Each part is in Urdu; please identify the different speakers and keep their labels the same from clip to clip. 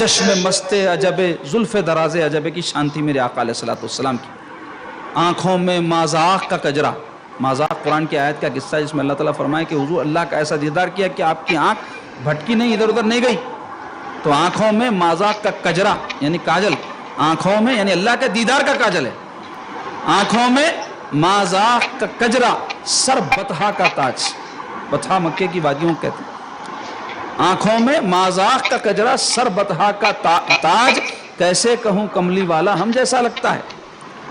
Speaker 1: چشم مست عجب زلف دراز عجب کی شان تھی میرے آقا علیہ الصلوۃ والسلام کی. آنکھوں میں مازاق کا کجرا. مازاق قرآن کی آیت کا قصہ ہے جس میں اللہ تعالیٰ فرمائے کہ حضور اللہ کا ایسا دیدار کیا کہ آپ کی آنکھ بھٹکی نہیں، ادھر ادھر نہیں گئی. تو آنکھوں میں مازاق کا کجرا یعنی کاجل، آنکھوں میں یعنی اللہ کے دیدار کا کاجل ہے. آنکھوں میں مازاق کا کجرا، سر بطحا کا تاج. بطحا مکے کی وادیوں کہتے ہیں. آنکھوں میں مازاق کا کجرا، سر بطحا کا تاج، کیسے کہوں کملی والا ہم جیسا لگتا ہے.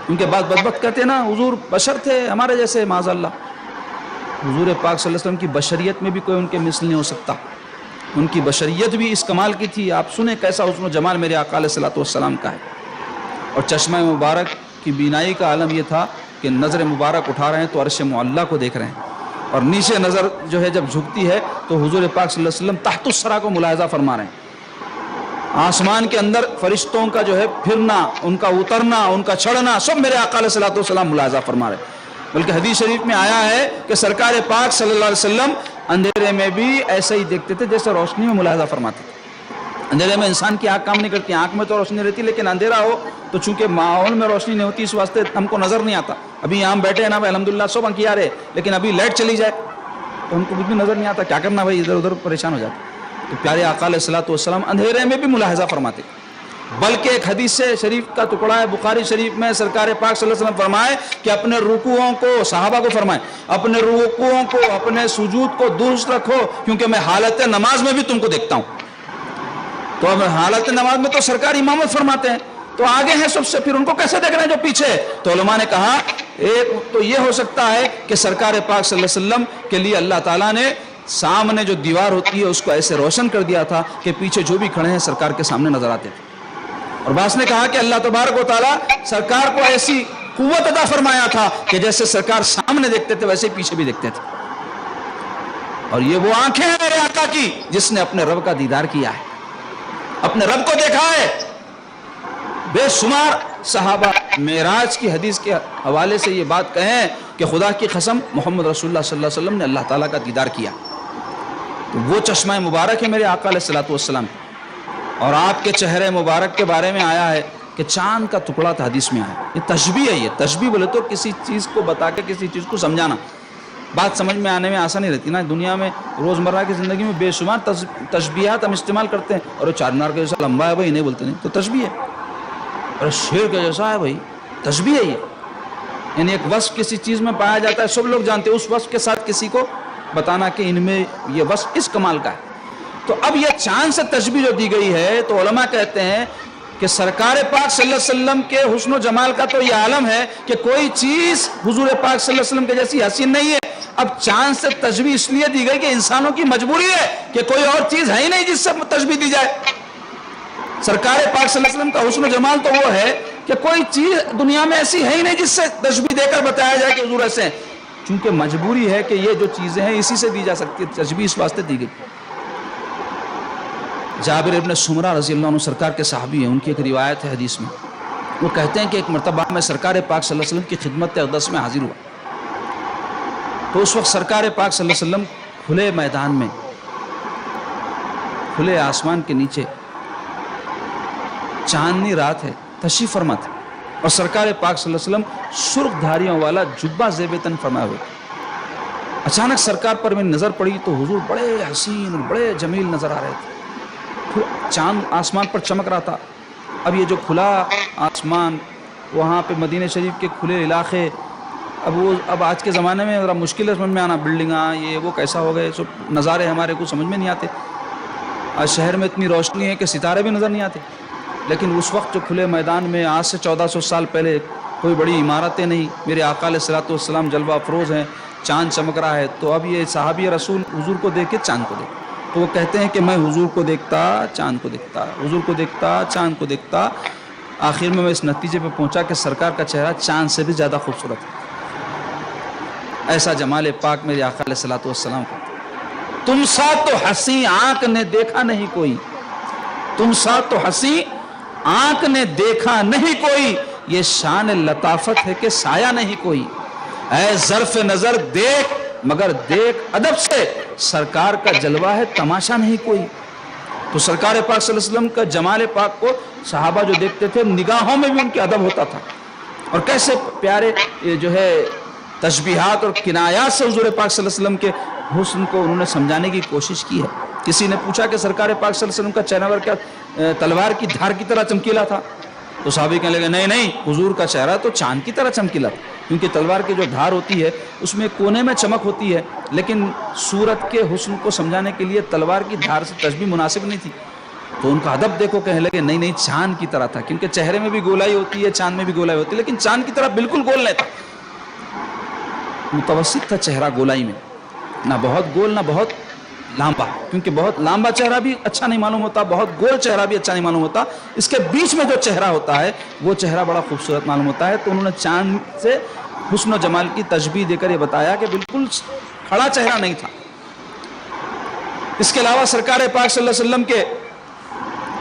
Speaker 1: کیونکہ بعض بدبخت کہتے ہیں نا حضور بشر تھے ہمارے جیسے، معاذ اللہ. حضور پاک صلی اللہ علیہ وسلم کی بشریت میں بھی کوئی ان کے مثل نہیں ہو سکتا. ان کی بشریت بھی اس کمال کی تھی. آپ سنیں کیسا حسن و جمال میرے آقا علیہ الصلوۃ والسلام کا ہے. اور چشمہ مبارک کی بینائی کا عالم یہ تھا کہ نظر مبارک اٹھا رہے ہیں تو عرش معلیٰ کو دیکھ رہے ہیں، اور نیچے نظر جو ہے جب جھکتی ہے تو حضور پاک صلی اللہ علیہ وسلم تحت الثری کو ملاحظہ فرما رہے ہیں. آسمان کے اندر فرشتوں کا جو ہے پھرنا، ان کا اترنا، ان کا چڑھنا، سب میرے آقا علیہ الصلوۃ والسلام ملاحظہ فرما رہے ہیں. بلکہ حدیث شریف میں آیا ہے کہ سرکار پاک صلی اللہ علیہ وسلم اندھیرے میں بھی ایسے ہی دیکھتے تھے جیسے روشنی میں ملاحظہ فرماتے تھے. اندھیرے میں انسان کی آنکھ کام نہیں کرتی، آنکھ میں تو روشنی رہتی، لیکن اندھیرا ہو تو چونکہ ماحول میں روشنی نہیں ہوتی اس واسطے ہم کو نظر نہیں آتا. ابھی یہاں بیٹھے ہیں نا بھائی الحمدللہ سب انکیا رہے، لیکن ابھی لائٹ چلی جائے تو ہم کو کچھ بھی نظر نہیں آتا. کیا کرنا بھائی، ادھر ادھر پریشان ہو جاتے. تو پیارے آقا علیہ الصلوۃ والسلام اندھیرے میں بھی ملاحظہ فرماتے. بلکہ ایک حدیث شریف کا ٹکڑا ہے بخاری شریف میں، سرکار پاک صلی اللہ علیہ وسلم فرمائے کہ اپنے رکوعوں کو، صحابہ کو فرمائے اپنے رکوعوں کو، اپنے سجود کو درست رکھو، کیونکہ میں حالت نماز میں بھی تم کو دیکھتا ہوں. تو اب حالت نماز میں تو سرکار امامت فرماتے ہیں، تو آگے ہیں سب سے، پھر ان کو کیسے دیکھ رہے ہیں جو پیچھے. تو علماء نے کہا ایک تو یہ ہو سکتا ہے کہ سرکار پاک صلی اللہ علیہ وسلم کے لیے اللہ تعالیٰ نے سامنے جو دیوار ہوتی ہے اس کو ایسے روشن کر دیا تھا کہ پیچھے جو بھی کھڑے ہیں سرکار کے سامنے نظر آتے تھے. اور بعض نے کہا کہ اللہ تبارک و تعالیٰ سرکار کو ایسی قوت عطا فرمایا تھا کہ جیسے سرکار سامنے دیکھتے تھے ویسے پیچھے بھی دیکھتے تھے. اور یہ وہ آنکھیں ہیں میرے آقا کی جس نے اپنے رب کا دیدار کیا ہے، اپنے رب کو دیکھا ہے. بے شمار صحابہ معراج کی حدیث کے حوالے سے یہ بات کہیں کہ خدا کی قسم محمد رسول اللہ صلی اللہ علیہ وسلم نے اللہ تعالیٰ کا دیدار کیا. تو وہ چشمہ مبارک ہے میرے آقا علیہ الصلوۃ والسلام. اور آپ کے چہرے مبارک کے بارے میں آیا ہے کہ چاند کا ٹکڑا تھا، حدیث میں آیا. یہ تشبیہ ہے. یہ تشبیہ بولے تو کسی چیز کو بتا کے کسی چیز کو سمجھانا. بات سمجھ میں آنے میں آسانی رہتی نا. دنیا میں روزمرہ کی زندگی میں بے شمار تشبیہات ہم استعمال کرتے ہیں. اور چار مینار کے جیسا لمبا ہے بھائی نہیں بولتے، نہیں تو تشبیہ ہے. اور شیر کے جیسا ہے بھائی تشبیہ ہے. یہ یعنی ایک وصف کسی چیز میں پایا جاتا ہے، سب لوگ جانتے ہیں، اس وصف کے ساتھ کسی کو بتانا کہ ان میں یہ وصف اس کمال کا ہے. تو اب یہ چاند سے تشبیہ جو دی گئی ہے تو علماء کہتے ہیں کہ سرکار پاک صلی اللہ علیہ وسلم کے حسن و جمال کا تو یہ عالم ہے کہ کوئی چیز حضور پاک صلی اللہ علیہ وسلم کے جیسی حسین نہیں ہے. اب چاند سے تشبیہ اس لیے دی گئی کہ انسانوں کی مجبوری ہے کہ کوئی اور چیز ہے ہی نہیں جس سے تشبیہ دی جائے. سرکار پاک صلی اللہ علیہ وسلم کا حسن و جمال تو وہ ہے کہ کوئی چیز دنیا میں ایسی ہے ہی نہیں جس سے تشبیہ دے کر بتایا جائے کہ حضور ایسے ہیں. چونکہ مجبوری ہے کہ یہ جو چیزیں ہیں اسی سے دی جا سکتی ہے، تشبیہ اس واسطے دی گئی. جابر ابن سمرہ رضی اللہ عنہ سرکار کے صحابی ہیں، ان کی ایک روایت ہے حدیث میں. وہ کہتے ہیں کہ ایک مرتبہ میں سرکار پاک صلی اللہ علیہ وسلم کی خدمت اقدس میں حاضر ہوا. تو اس وقت سرکار پاک صلی اللہ علیہ وسلم کھلے میدان میں، کھلے آسمان کے نیچے، چاندنی رات ہے، تشریف فرما تھے. اور سرکار پاک صلی اللہ علیہ وسلم سرخ دھاریوں والا جبہ زیب تن فرمائے ہوئے. اچانک سرکار پر میری نظر پڑی تو حضور بڑے حسین اور بڑے جمیل نظر آ رہے تھے. چاند آسمان پر چمک رہا تھا. اب یہ جو کھلا آسمان، وہاں پہ مدینہ شریف کے کھلے علاقے، اب آج کے زمانے میں ذرا مشکل ہے سمجھ میں آنا، بلڈنگاں یہ وہ کیسا ہو گئے، سب نظارے ہمارے کو سمجھ میں نہیں آتے. آج شہر میں اتنی روشنی ہے کہ ستارے بھی نظر نہیں آتے. لیکن اس وقت جو کھلے میدان میں آج سے 1400 سال پہلے کوئی بڑی عمارتیں نہیں، میرے آقا علیہ الصلوۃ والسلام جلوہ افروز ہیں، چاند چمک رہا ہے. تو اب یہ صحابی رسول حضور کو دیکھ کے چاند کو دیکھ، تو وہ کہتے ہیں کہ میں حضور کو دیکھتا چاند کو دیکھتا، حضور کو دیکھتا چاند کو دیکھتا. آخر میں اس نتیجے پہ پہنچا کہ سرکار کا چہرہ چاند سے بھی زیادہ خوبصورت ہے. ایسا جمال پاک میرے آقا علیہ الصلوۃ والسلام کو. تم سا تو ہنسی آنکھ نے دیکھا نہیں کوئی، تم سا تو ہنسی آنکھ نے دیکھا نہیں کوئی، یہ شان لطافت ہے کہ سایہ نہیں کوئی. اے ظرف نظر دیکھ مگر دیکھ ادب سے، سرکار کا جلوہ ہے تماشا نہیں کوئی. تو سرکار پاک صلی اللہ علیہ وسلم کا جمال پاک کو صحابہ جو دیکھتے تھے نگاہوں میں بھی ان کے ادب ہوتا تھا، اور کیسے پیارے جو ہے تشبیہات اور کنایات سے حضور پاک صلی اللہ علیہ وسلم کے حسن کو انہوں نے سمجھانے کی کوشش کی ہے۔ کسی نے پوچھا کہ سرکار پاک صلی اللہ علیہ وسلم کا چہرہ کیا تلوار کی دھار کی طرح چمکیلا تھا؟ تو صحابی کہنے لگے نہیں، حضور کا چہرہ تو چاند کی طرح چمکیلا تھا، کیونکہ تلوار کی جو دھار ہوتی ہے اس میں کونے میں چمک ہوتی ہے، لیکن صورت کے حسن کو سمجھانے کے لیے تلوار کی دھار سے تشبیہ مناسب نہیں تھی۔ تو ان کا ادب دیکھو، کہنے لگے نہیں چاند کی طرح تھا، کیونکہ چہرے میں بھی گولائی ہوتی ہے، چاند میں بھی گولائی ہوتی ہے، لیکن چاند کی طرح بالکل گول نہیں تھا، متوسط تھا چہرہ گولائی میں، نہ بہت گول نہ بہت لامبا، کیونکہ بہت لامبا چہرہ بھی اچھا نہیں معلوم ہوتا، بہت گول چہرہ بھی اچھا نہیں معلوم ہوتا، اس کے بیچ میں جو چہرہ ہوتا ہے وہ چہرہ بڑا خوبصورت معلوم ہوتا ہے۔ تو انہوں نے چاند سے حسن و جمال کی تشبیہ دے کر یہ بتایا کہ بالکل کھڑا چہرہ نہیں تھا۔ اس کے علاوہ سرکار پاک صلی اللہ علیہ وسلم کے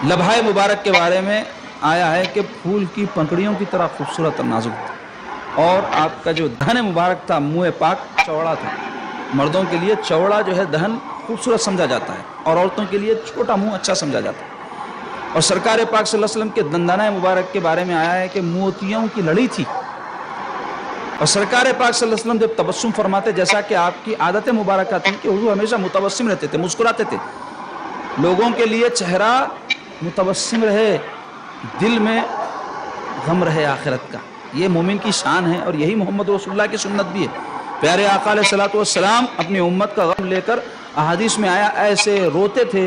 Speaker 1: لبھائے مبارک کے بارے میں آیا ہے کہ پھول کی پنکھڑیوں کی طرح خوبصورت اور نازک تھا، اور آپ کا جو دہن مبارک تھا منہ پاک چوڑا تھا۔ مردوں کے لیے چوڑا جو ہے دہن خوبصورت سمجھا جاتا ہے، اور عورتوں کے لیے چھوٹا منہ اچھا سمجھا جاتا ہے۔ اور سرکار پاک صلی اللہ علیہ وسلم کے دندانہ مبارک کے بارے میں آیا ہے کہ موتیوں کی لڑی تھی، اور سرکار پاک صلی اللہ علیہ وسلم جب تبسم فرماتے، جیسا کہ آپ کی عادت مبارکہ تھی کہ حضور ہمیشہ متبسم رہتے تھے، مسکراتے تھے، لوگوں کے لیے چہرہ متبسم رہے، دل میں غم رہے آخرت کا، یہ مومن کی شان ہے، اور یہی محمد رسول اللہ کی سنت بھی ہے۔ پیارے آقا علیہ الصلوۃ والسلام اپنی امت کا غم لے کر احادیث میں آیا ایسے روتے تھے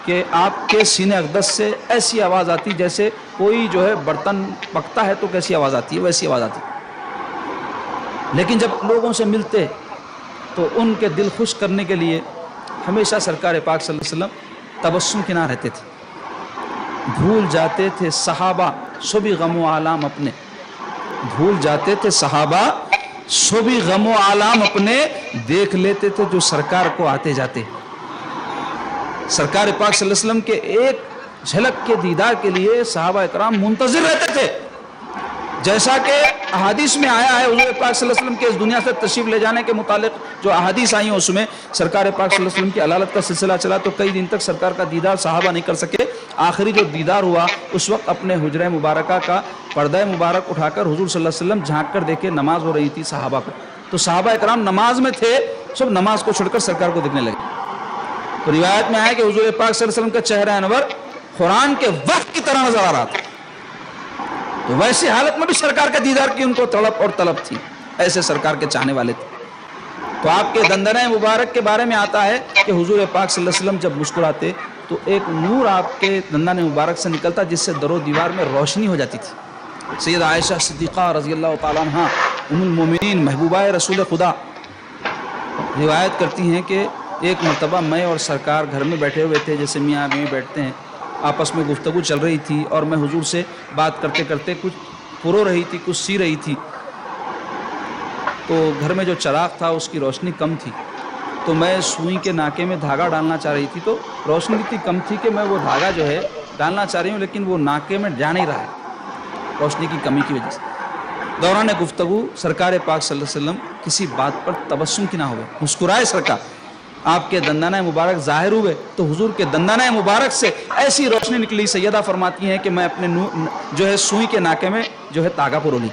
Speaker 1: کہ آپ کے سینے اقدس سے ایسی آواز آتی جیسے کوئی جو ہے برتن پکتا ہے تو کیسی آواز آتی ہے ویسی آواز آتی، لیکن جب لوگوں سے ملتے تو ان کے دل خوش کرنے کے لیے ہمیشہ سرکار پاک صلی اللہ علیہ وسلم تبسم کے نہ رہتے تھے۔ بھول جاتے تھے صحابہ سو بھی غم و آلام اپنے، بھول جاتے تھے صحابہ سو بھی غم و آلام اپنے، دیکھ لیتے تھے جو سرکار کو آتے جاتے۔ سرکار پاک صلی اللہ علیہ وسلم کے ایک جھلک کے دیدار کے لیے صحابہ اکرام منتظر رہتے تھے، جیسا کہ احادیث میں آیا ہے حضور پاک صلی اللہ علیہ وسلم کے اس دنیا سے تشریف لے جانے کے متعلق جو احادیث آئی ہیں اس میں سرکار پاک صلی اللہ علیہ وسلم کی علالت کا سلسلہ چلا، تو کئی دن تک سرکار کا دیدار صحابہ نہیں کر سکے۔ آخری جو دیدار ہوا اس وقت اپنے حجرہ مبارکہ کا پردہ مبارک اٹھا کر حضور صلی اللہ علیہ وسلم جھانک کر دیکھے نماز ہو رہی تھی صحابہ کو، تو صحابہ اکرام نماز میں تھے، سب نماز کو چھوڑ کر سرکار کو دیکھنے لگے۔ تو روایت میں آیا کہ حضور پاک صلی اللہ علیہ وسلم کا چہرہ انور قرآن کے وقت کی طرح نظر آ رہا تھا، تو ویسی حالت میں بھی سرکار کا دیدار کی ان کو تڑپ اور طلب تھی، ایسے سرکار کے چاہنے والے تھے۔ تو آپ کے دندنہ مبارک کے بارے میں آتا ہے کہ حضور پاک صلی اللہ علیہ وسلم جب مسکراتے تو ایک نور آپ کے دندان مبارک سے نکلتا جس سے در و دیوار میں روشنی ہو جاتی تھی۔ سیدہ عائشہ صدیقہ رضی اللہ تعالیٰ عنہ ام المومنین محبوبہ رسول خدا روایت کرتی ہیں کہ ایک مرتبہ میں اور سرکار گھر میں بیٹھے ہوئے تھے، جیسے میاں بیوی بیٹھتے ہیں، آپس میں گفتگو چل رہی تھی، اور میں حضور سے بات کرتے کرتے کچھ پرو رہی تھی، کچھ سی رہی تھی، تو گھر میں جو چراغ تھا اس کی روشنی کم تھی، تو میں سوئی کے ناکے میں دھاگا ڈالنا چاہ رہی تھی، تو روشنی اتنی کم تھی کہ میں وہ دھاگا جو ہے ڈالنا چاہ رہی ہوں لیکن وہ ناکے میں جا نہیں رہا ہے روشنی کی کمی کی وجہ سے۔ دوران گفتگو سرکار پاک صلی اللہ علیہ وسلم کسی بات پر تبسم کی نہ ہوئے، مسکرائے سرکار، آپ کے دندانہ مبارک ظاہر ہوئے تو حضور کے دندانہ مبارک سے ایسی روشنی نکلی، سیدہ فرماتی ہیں کہ میں اپنے جو ہے سوئی کے ناکے میں جو ہے تاگا پرو لی۔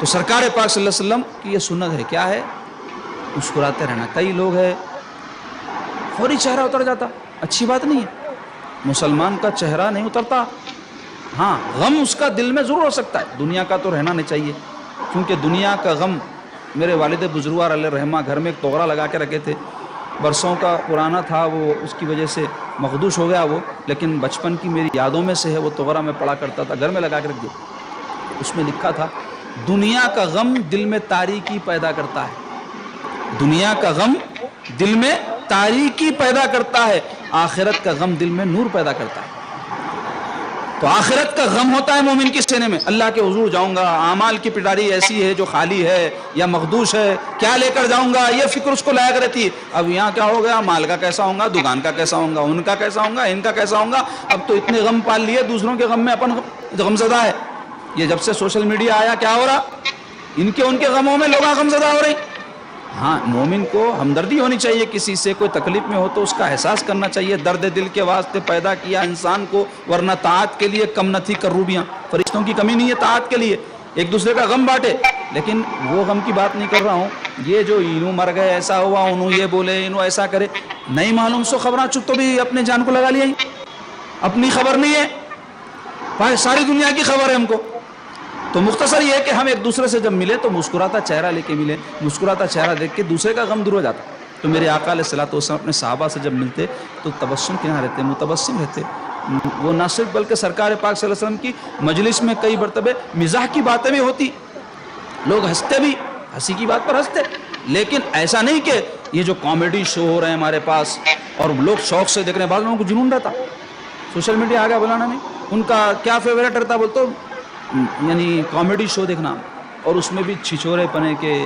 Speaker 1: تو سرکار پاک صلی اللہ علیہ وسلم کی یہ سنت ہے، کیا ہے؟ مسکراتے رہنا۔ کئی لوگ ہے فوری چہرہ اتر جاتا، اچھی بات نہیں ہے، مسلمان کا چہرہ نہیں اترتا، ہاں غم اس کا دل میں ضرور ہو سکتا ہے، دنیا کا تو رہنا نہیں چاہیے، کیونکہ دنیا کا غم، میرے والد بزرگوار علیہ رحمہ گھر میں ایک توغرا لگا کے رکھے تھے، برسوں کا پرانا تھا وہ، اس کی وجہ سے مخدوش ہو گیا وہ، لیکن بچپن کی میری یادوں میں سے ہے وہ توغرا میں پڑا کرتا تھا، گھر میں لگا کے رکھ دیا۔ اس میں لکھا تھا دنیا کا غم دل میں تاریکی پیدا کرتا ہے، دنیا کا غم دل میں تاریکی پیدا کرتا ہے، آخرت کا غم دل میں نور پیدا کرتا ہے۔ تو آخرت کا غم ہوتا ہے مومن کے سینے میں، اللہ کے حضور جاؤں گا، اعمال کی پٹاری ایسی ہے جو خالی ہے یا مخدوش ہے، کیا لے کر جاؤں گا، یہ فکر اس کو لایا کرتی ہے۔ اب یہاں کیا ہو گیا، مال کا کیسا ہوں گا، دکان کا کیسا ہوں گا، ان کا کیسا ہوں گا، ان کا کیسا ہوں گا، اب تو اتنے غم پال لیے، دوسروں کے غم میں اپن غمزدہ ہے۔ یہ جب سے سوشل میڈیا آیا کیا ہو رہا، ان کے غموں میں لوگ غمزدہ ہو رہے ہیں۔ ہاں مومن کو ہمدردی ہونی چاہیے، کسی سے کوئی تکلیف میں ہو تو اس کا احساس کرنا چاہیے، درد دل کے واسطے پیدا کیا انسان کو، ورنہ طاعت کے لیے کم نہ تھی کروبیاں، فرشتوں کی کمی نہیں ہے طاعت کے لیے، ایک دوسرے کا غم بانٹے۔ لیکن وہ غم کی بات نہیں کر رہا ہوں، یہ جو انہوں مر گئے، ایسا ہوا، انہوں یہ بولے، انہوں ایسا کرے، نہیں معلوم سو خبراں چپ تو بھی اپنے جان کو لگا لیا، اپنی خبر نہیں ہے، بھائی ساری دنیا کی خبر ہے ہم کو۔ تو مختصر یہ ہے کہ ہم ایک دوسرے سے جب ملے تو مسکراتا چہرہ لے کے ملے، مسکراتا چہرہ دیکھ کے دوسرے کا غم دور ہو جاتا۔ تو میرے آقا علیہ الصلوۃ والسلام اپنے صحابہ سے جب ملتے تو تبسم کے یہاں رہتے، متبسم رہتے۔ وہ نہ صرف بلکہ سرکار پاک صلی اللہ علیہ وسلم کی مجلس میں کئی مرتبہ مزاح کی باتیں بھی ہوتی، لوگ ہنستے بھی، ہنسی کی بات پر ہنستے، لیکن ایسا نہیں کہ یہ جو کامیڈی شو ہو رہے ہیں ہمارے پاس اور لوگ شوق سے دیکھ رہے ہیں، بعض لوگوں کو جنون رہتا، سوشل میڈیا آ گیا بلانا نہیں، ان کا کیا فیوریٹ رہتا بولتے یعنی کامیڈی شو دیکھنا، اور اس میں بھی چھچورے پنے کے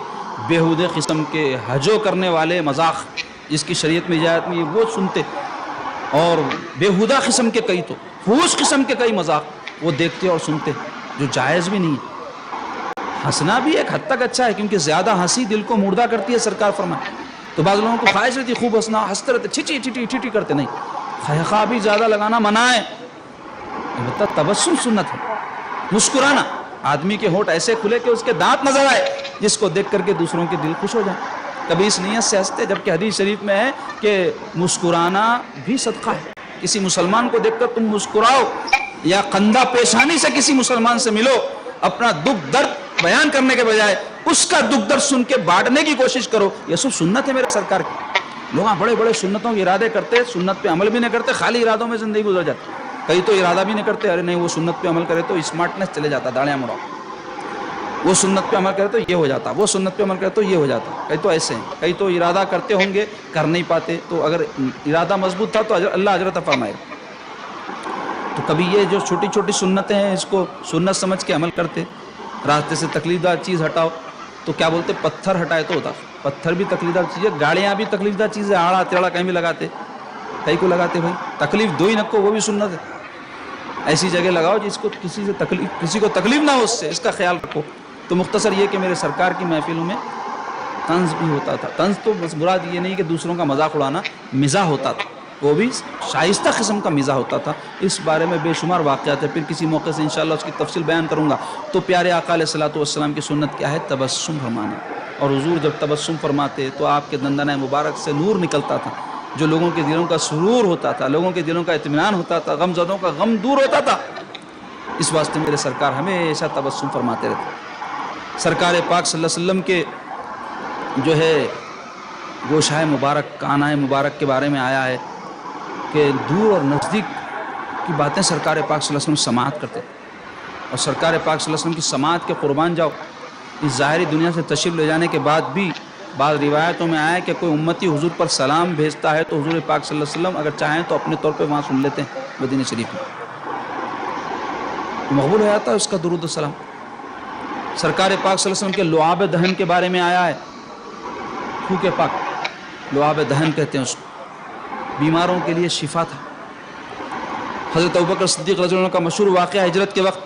Speaker 1: بیہودے قسم کے ہجو کرنے والے مذاق جس کی شریعت میں اجازت نہیں ہے وہ سنتے، اور بیہودہ قسم کے کئی تو فحش قسم کے کئی مذاق وہ دیکھتے اور سنتے جو جائز بھی نہیں ہے۔ ہنسنا بھی ایک حد تک اچھا ہے کیونکہ زیادہ ہنسی دل کو مردہ کرتی ہے، سرکار فرمائے۔ تو بعض لوگوں کو خواہش رہتی خوب ہنسنا، ہنستے رہتے، چھٹی چھٹی چھٹی کرتے، نہیں، خیخا بھی زیادہ لگانا منع ہے، البتہ تبسم سنت ہے، مسکرانا، آدمی کے ہونٹ ایسے کھلے کہ اس کے دانت نظر آئے، جس کو دیکھ کر کے دوسروں کے دل خوش ہو جائیں، کبھی اس نیت سے ہنستے، جبکہ حدیث شریف میں ہے کہ مسکرانا بھی صدقہ ہے، کسی مسلمان کو دیکھ کر تم مسکراؤ یا خندہ پیشانی سے کسی مسلمان سے ملو، اپنا دکھ درد بیان کرنے کے بجائے اس کا دکھ درد سن کے بانٹنے کی کوشش کرو، یہ سب سنت ہے میرے سرکار کی۔ لوگ بڑے بڑے سنتوں کے ارادے کرتے، سنت پہ عمل بھی نہیں کرتے، خالی ارادوں میں زندگی گزر جاتی، کئی تو ارادہ بھی نہیں کرتے، ارے نہیں وہ سنت پہ عمل کرے تو اسمارٹنس چلے جاتا، داڑیاں مڑاؤ، وہ سنت پہ عمل کرے تو یہ ہو جاتا، وہ سنت پہ عمل کرے تو یہ ہو جاتا، کئی تو ایسے ہیں، کئی تو ارادہ کرتے ہوں گے کر نہیں پاتے، تو اگر ارادہ مضبوط تھا تو اللہ اجر عطا فرمائے گا۔ تو کبھی یہ جو چھوٹی چھوٹی سنتیں ہیں اس کو سنت سمجھ کے عمل کرتے، راستے سے تکلیف دار چیز ہٹاؤ تو کیا بولتے پتھر ہٹائے تو ہوتا، پتھر بھی تکلیف دار چیز ہے، گاڑیاں بھی تکلیف دار چیز ہے، آڑا تیڑا کہیں بھی لگاتے، کئی کو لگاتے بھائی، تکلیف دو ہی نکو وہ بھی سنت ہے، ایسی جگہ لگاؤ جس کو کسی کو تکلیف نہ ہو، اس سے اس کا خیال رکھو۔ تو مختصر یہ کہ میرے سرکار کی محفلوں میں طنز بھی ہوتا تھا، طنز تو بس مراد یہ نہیں کہ دوسروں کا مذاق اڑانا، مزاح ہوتا تھا، وہ بھی شائستہ قسم کا مزاح ہوتا تھا۔ اس بارے میں بے شمار واقعات ہیں، پھر کسی موقع سے انشاءاللہ اس کی تفصیل بیان کروں گا۔ تو پیارے آقا علیہ الصلوۃ والسلام کی سنت کیا ہے؟ تبسم فرمانا، اور حضور جب تبسم فرماتے تو آپ کے دندانۂ مبارک سے نور نکلتا تھا، جو لوگوں کے دلوں کا سرور ہوتا تھا، لوگوں کے دلوں کا اطمینان ہوتا تھا، غم زدوں کا غم دور ہوتا تھا۔ اس واسطے میرے سرکار ہمیشہ تبسم فرماتے رہتے۔ سرکار پاک صلی اللہ علیہ وسلم کے جو ہے گوشہ مبارک، کانہ مبارک کے بارے میں آیا ہے کہ دور اور نزدیک کی باتیں سرکار پاک صلی اللہ علیہ وسلم سماعت کرتے، اور سرکار پاک صلی اللہ علیہ وسلم کی سماعت کے قربان جاؤ۔ اس ظاہری دنیا سے تشریف لے جانے کے بعد بھی بعض روایتوں میں آیا ہے کہ کوئی امتی حضور پر سلام بھیجتا ہے تو حضور پاک صلی اللہ علیہ وسلم اگر چاہیں تو اپنے طور پہ وہاں سن لیتے ہیں مدینہ شریف میں، مقبول ہو جاتا ہے اس کا درود و سلام۔ سرکار پاک صلی اللہ علیہ وسلم کے لعاب دہن کے بارے میں آیا ہے، تھوک پاک، لعاب دہن کہتے ہیں اس کو، بیماروں کے لیے شفا تھا۔ حضرت ابوبکر صدیق رضی اللہ عنہ کا مشہور واقعہ ہجرت کے وقت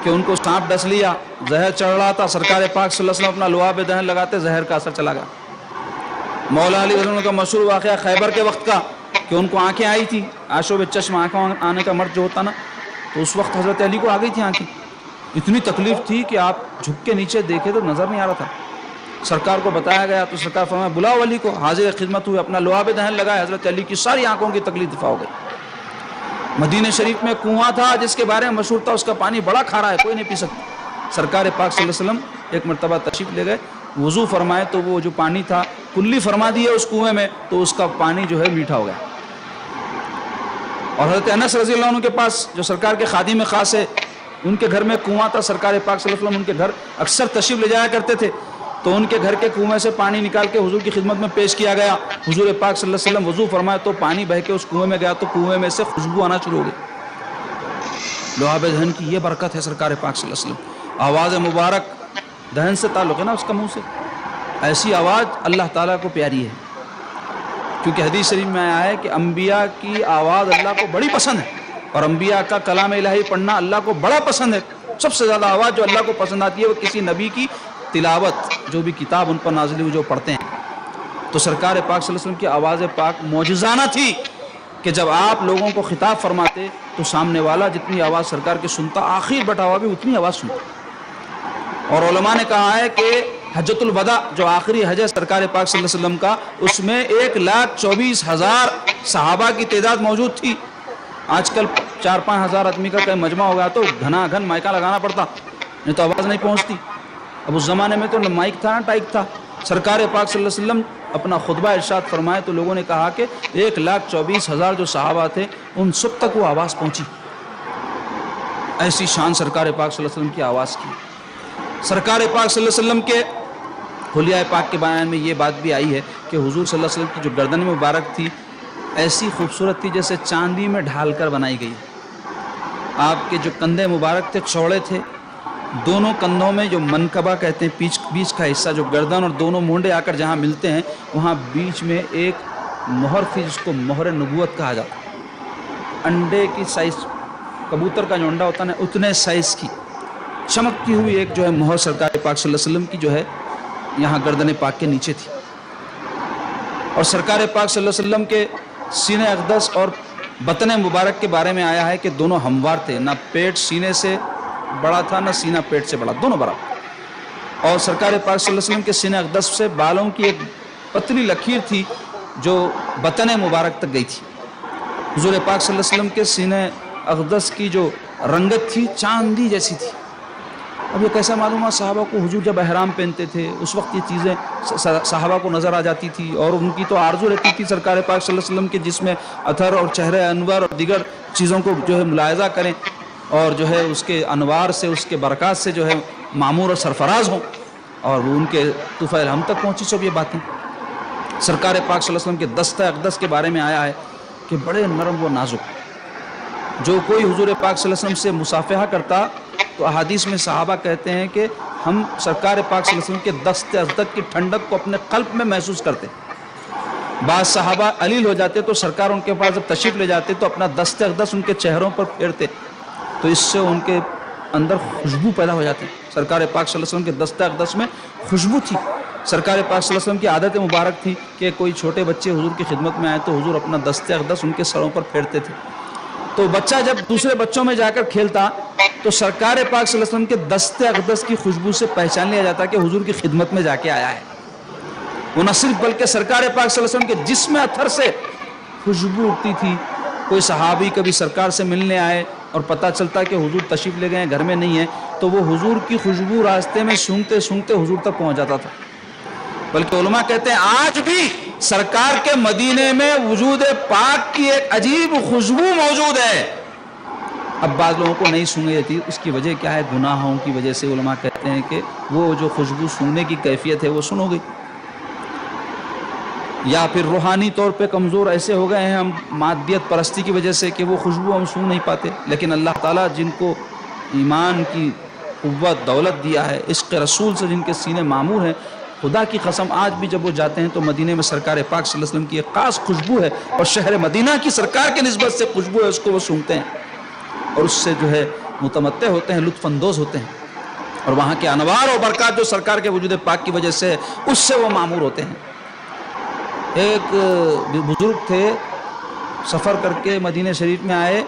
Speaker 1: کہ ان کو سانپ ڈس لیا، زہر چڑھ رہا تھا، سرکار پاک صلی اللہ علیہ وسلم اپنا لعاب دہن لگاتے، زہر کا اثر چلا گیا۔ مولا علی رضی اللہ عنہ کا مشہور واقعہ خیبر کے وقت کا کہ ان کو آنکھیں آئی تھی، آشوب چشم آنکھوں آنے کا مرض جو ہوتا نا، تو اس وقت حضرت علی کو آ گئی تھی آنکھیں، اتنی تکلیف تھی کہ آپ جھک کے نیچے دیکھے تو نظر نہیں آ رہا تھا۔ سرکار کو بتایا گیا تو سرکار فرمایا بلاؤ علی کو، حاضر خدمت ہوئے، اپنا لعاب دہن لگائے، حضرت علی کی ساری آنکھوں کی تکلیف دفاع ہو گئی۔ مدینہ شریف میں کنواں تھا جس کے بارے میں مشہور تھا، اس کا پانی بڑا کھارا ہے، کوئی نہیں پی سکتا۔ سرکار پاک صلی اللہ علیہ وسلم ایک مرتبہ تشریف لے گئے، وضو فرمائے تو وہ جو پانی تھا کلی فرما دیے اس کنویں میں، تو اس کا پانی جو ہے میٹھا ہو گیا۔ اور حضرت انس رضی اللہ عنہ کے پاس جو سرکار کے خادم خاص ہے، ان کے گھر میں کنواں تھا، سرکار پاک صلی اللہ علیہ وسلم ان کے گھر اکثر تشریف لے جایا کرتے تھے، تو ان کے گھر کے کنویں سے پانی نکال کے حضور کی خدمت میں پیش کیا گیا۔ حضور پاک صلی اللہ علیہ وسلم وضو فرمائے تو پانی بہہ کے اس کنویں میں گیا تو کنویں میں سے خوشبو آنا شروع ہو گئی۔ لعاب دہن کی یہ برکت ہے سرکار پاک صلی اللہ علیہ وسلم، آواز مبارک، دہن سے تعلق ہے نا اس کا، منہ سے، ایسی آواز اللہ تعالیٰ کو پیاری ہے، کیونکہ حدیث شریف میں آیا ہے کہ انبیاء کی آواز اللہ کو بڑی پسند ہے، اور انبیاء کا کلام الہی پڑھنا اللہ کو بڑا پسند ہے۔ سب سے زیادہ آواز جو اللہ کو پسند آتی ہے وہ کسی نبی کی تلاوت جو بھی کتاب ان پر نازل ہوئی جو پڑھتے ہیں، تو سرکار پاک صلی اللہ علیہ وسلم کی آواز پاک معجزانہ تھی کہ جب آپ لوگوں کو خطاب فرماتے تو سامنے والا جتنی آواز سرکار کی سنتا، آخر بٹا ہوا بھی اتنی آواز سنتا. اور علماء نے کہا ہے کہ حجۃ الوداع جو آخری حج ہے سرکار پاک صلی اللہ علیہ وسلم کا، اس میں 1,24,000 صحابہ کی تعداد موجود تھی. آج کل 4-5 ہزار آدمی کا کوئی مجمع ہو گیا تو گھنا گھن مائکہ لگانا پڑتا، نہیں تو آواز نہیں پہنچتی. اب اس زمانے میں تو نہ مائک تھا نہ ٹائک تھا. سرکار پاک صلی اللہ علیہ وسلم اپنا خطبہ ارشاد فرمائے تو لوگوں نے کہا کہ 1,24,000 جو صحابہ تھے ان سب تک وہ آواز پہنچی. ایسی شان سرکار پاک صلی اللہ علیہ وسلم کی آواز کی. سرکار پاک صلی اللہ علیہ وسلم کے حلیہ پاک کے بیان میں یہ بات بھی آئی ہے کہ حضور صلی اللہ علیہ وسلم کی جو گردن مبارک تھی ایسی خوبصورت تھی جیسے چاندی میں ڈھال کر بنائی گئی. آپ کے جو کندھے مبارک تھے چوڑے تھے، دونوں کندھوں میں جو منکبہ کہتے ہیں بیچ کا حصہ جو گردن اور دونوں مونڈے آ کر جہاں ملتے ہیں وہاں بیچ میں ایک مہر تھی جس کو مہر نبوت کہا جاتا. انڈے کی سائز، کبوتر کا جو انڈا ہوتا ہے اتنے سائز کی چمکتی ہوئی ایک جو ہے مہر سرکار پاک صلی اللہ علیہ وسلم کی جو ہے یہاں گردن پاک کے نیچے تھی. اور سرکار پاک صلی اللہ علیہ وسلم کے سینہ اقدس اور بطن مبارک کے بارے میں آیا ہے کہ دونوں ہموار تھے، نہ پیٹ سینے سے بڑا تھا نہ سینہ پیٹ سے بڑا، دونوں برابر. اور سرکار پاک صلی اللہ علیہ وسلم کے سینہ اقدس سے بالوں کی ایک پتلی لکیر تھی جو بطن مبارک تک گئی تھی. حضور پاک صلی اللہ علیہ وسلم کے سینہ اقدس کی جو رنگت تھی چاندی جیسی تھی. اب یہ کیسا معلوم ہے صحابہ کو؟ حضور جب احرام پہنتے تھے اس وقت یہ چیزیں صحابہ کو نظر آ جاتی تھی اور ان کی تو آرزو رہتی تھی سرکار پاک صلی اللہ علیہ وسلم کے جسم میں اثر اور چہرے انور اور دیگر چیزوں کو جو ہے ملاحظہ کریں اور جو ہے اس کے انوار سے اس کے برکات سے جو ہے معمور اور سرفراز ہوں، اور وہ ان کے طفیل ہم تک پہنچی. سب یہ باتیں سرکار پاک صلی اللہ علیہ وسلم کے دستہ اقدس کے بارے میں آیا ہے کہ بڑے نرم و نازک. جو کوئی حضور پاک صلی اللہ علیہ وسلم سے مصافحہ کرتا تو احادیث میں صحابہ کہتے ہیں کہ ہم سرکار پاک صلی اللہ علیہ وسلم کے دست اقدس کی ٹھنڈک کو اپنے قلب میں محسوس کرتے. بعض صحابہ علیل ہو جاتے تو سرکار ان کے پاس جب تشریف لے جاتے تو اپنا دست اقدس ان کے چہروں پر پھیرتے تو اس سے ان کے اندر خوشبو پیدا ہو جاتی. سرکار پاک صلی اللہ علیہ وسلم کے دست اقدس میں خوشبو تھی. سرکار پاک صلی اللہ علیہ وسلم کی عادت مبارک تھی کہ کوئی چھوٹے بچے حضور کی خدمت میں آئے تو حضور اپنا دست اقدس ان کے سروں پر پھیرتے تھے. تو بچہ جب دوسرے بچوں میں جا کر کھیلتا تو سرکار پاک صلی اللہ علیہ وسلم کے دست اقدس کی خوشبو سے پہچان لیا جاتا کہ حضور کی خدمت میں جا کے آیا ہے. وہ نہ صرف بلکہ سرکار پاک صلی اللہ علیہ وسلم کے جسم اثر سے خوشبو اٹھتی تھی. کوئی صحابی کبھی سرکار سے ملنے آئے اور پتہ چلتا کہ حضور تشریف لے گئے ہیں، گھر میں نہیں ہے، تو وہ حضور کی خوشبو راستے میں سونگتے سونگتے حضور تک پہنچ جاتا تھا. بلکہ علماء کہتے ہیں آج بھی سرکار کے مدینے میں وجود پاک کی ایک عجیب خوشبو موجود ہے. اب بعض لوگوں کو نہیں سونگی جاتی، اس کی وجہ کیا ہے؟ گناہوں کی وجہ سے. علماء کہتے ہیں کہ وہ جو خوشبو سونگنے کی کیفیت ہے وہ سن ہو گئی، یا پھر روحانی طور پہ کمزور ایسے ہو گئے ہیں ہم مادیت پرستی کی وجہ سے کہ وہ خوشبو ہم سونگ نہیں پاتے. لیکن اللہ تعالیٰ جن کو ایمان کی قوت دولت دیا ہے، عشق رسول سے جن کے سینے معمور ہیں، خدا کی قسم آج بھی جب وہ جاتے ہیں تو مدینے میں سرکار پاک صلی اللہ علیہ وسلم کی ایک خاص خوشبو ہے اور شہر مدینہ کی سرکار کے نسبت سے خوشبو ہے، اس کو وہ سونگتے ہیں اور اس سے جو ہے متمتع ہوتے ہیں، لطف اندوز ہوتے ہیں. اور وہاں کے انوار و برکات جو سرکار کے وجود پاک کی وجہ سے اس سے وہ معمور ہوتے ہیں. ایک بزرگ تھے، سفر کر کے مدینہ شریف میں آئے،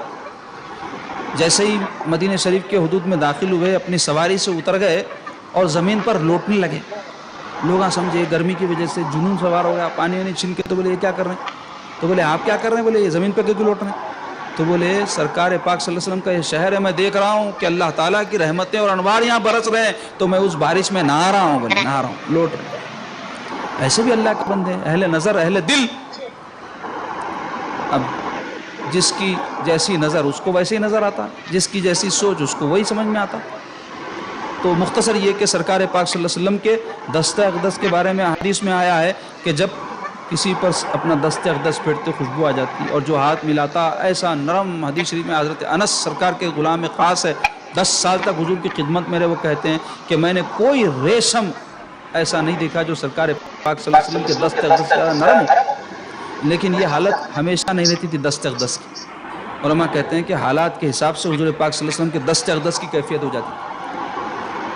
Speaker 1: جیسے ہی مدینہ شریف کے حدود میں داخل ہوئے اپنی سواری سے اتر گئے اور زمین پر لوٹنے لگے. لوگ سمجھے گرمی کی وجہ سے جنون سوار ہو گیا، پانی وانی چھن کے. تو بولے یہ کیا کر رہے ہیں؟ تو بولے آپ کیا کر رہے ہیں؟ بولے یہ زمین پہ کیوں لوٹ رہے ہیں؟ تو بولے سرکار پاک صلی اللہ علیہ وسلم کا یہ شہر ہے، میں دیکھ رہا ہوں کہ اللہ تعالیٰ کی رحمتیں اور انوار یہاں برس رہے ہیں تو میں اس بارش میں نہا رہا ہوں. بولے نہا رہا ہوں، لوٹ رہے ہیں. ایسے بھی اللہ کے بندے ہیں، اہل نظر اہل دل. اب جس کی جیسی نظر اس کو ویسے ہی نظر آتا، جس کی جیسی سوچ اس کو وہی سمجھ میں آتا. تو مختصر یہ کہ سرکار پاک صلی اللہ علیہ وسلم کے دست اقدس کے بارے میں حدیث میں آیا ہے کہ جب کسی پر اپنا دست اقدس پھیرتے خوشبو آ جاتی اور جو ہاتھ ملاتا ایسا نرم. حدیث شریف میں حضرت انس سرکار کے غلام خاص ہے، 10 سال تک حضور کی خدمت میں رہے، وہ کہتے ہیں کہ میں نے کوئی ریشم ایسا نہیں دیکھا جو سرکار پاک صلی اللہ علیہ وسلم کے دست اقدس سے نرم ہو. لیکن یہ حالت ہمیشہ نہیں رہتی تھی دست اقدس کی. علماء کہتے ہیں کہ حالات کے حساب سے حضور پاک صلی اللہ علیہ وسلم کے دست اقدس کی کیفیت ہو جاتی.